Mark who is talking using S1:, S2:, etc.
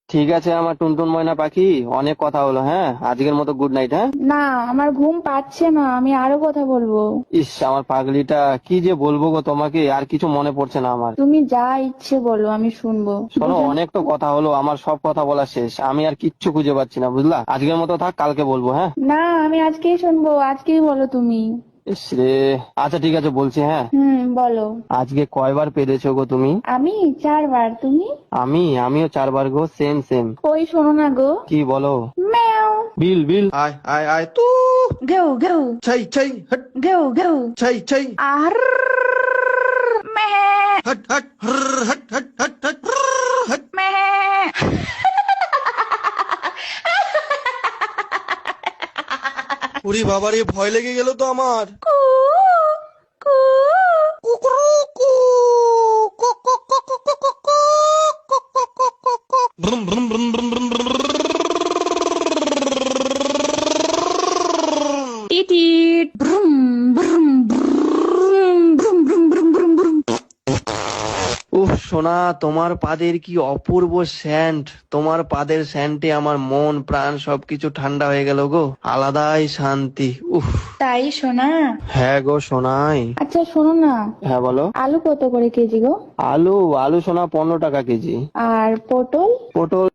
S1: ঠিক আছে আমার টুনটুন ময়না পাখি, অনেক কথা হলো, হ্যাঁ আজকের মতো গুড নাইট। হ্যাঁ,
S2: না, আমার ঘুম পাচ্ছে না, আমি আরো কথা বলবো।
S1: ইস আমার পাগলিটা, কি যে বলবো গো তোমাকে, আর কিছু মনে পড়ছে না আমার।
S2: তুমি যা ইচ্ছে বলো, আমি শুনবো।
S1: শোনো,
S2: বুঝলে?
S1: অনেক তো কথা হলো, আমার সব কথা বলা শেষ, আমি আর কিচ্ছু খুঁজে পাচ্ছি না, বুঝলা? আজকের মতো থাক, কালকে বলবো। হ্যাঁ,
S2: না, আমি আজকেই শুনবো, আজকেই বলো তুমি।
S1: ইস রে। আচ্ছা ঠিক আছে বলছি। হ্যাঁ,
S2: বলো।
S1: আজকে কয়বার পেরেছো গো তুমি?
S2: আমি 4 বার, তুমি?
S1: আমিও 4বার গো, সেম সেম।
S2: ওই শোনো না গো।
S1: কি বলো?
S2: ম্যাও।
S1: বিল বিল।
S3: আয় আয় আয় তু
S2: গেউ গেউ।
S3: ছাই ছাই হট
S2: গেউ গেউ।
S3: ছাই ছাই
S2: আর ম্যা
S3: হট হট হর হট হট হট হট হট।
S2: ম্যা।
S3: ওরে বাবারে, ভয় লেগে গেল তো আমার।
S2: কু কু।
S3: কুকুরু কু কুক কুক কুক কুক কুক কুক কুক কুক কুক কুক কুক। ব্রুম ব্রুম ব্রুম ব্রুম ব্রুম ব্রুম।
S2: টিটিট ব্রুম ব্রুম ব্রুম ব্রুম ব্রুম ব্রুম ব্রুম ব্রুম।
S1: উফ সোনা, তোমার পাদের কি অপূর্ব স্যান্ট, তোমার পাদের স্যান্টে আমার মন প্রাণ সবকিছু ঠান্ডা হয়ে গেল গো, আলাদাই শান্তি। উফ।
S2: তাই শোনা।
S1: হ্যাঁ গো সোনাই।
S2: আচ্ছা শোনো না,
S1: হ্যাঁ বলো।
S2: আলু কত করে কেজি গো?
S1: আলু? আলু সোনা 15 টাকা কেজি।
S2: আর পটল?
S1: পটল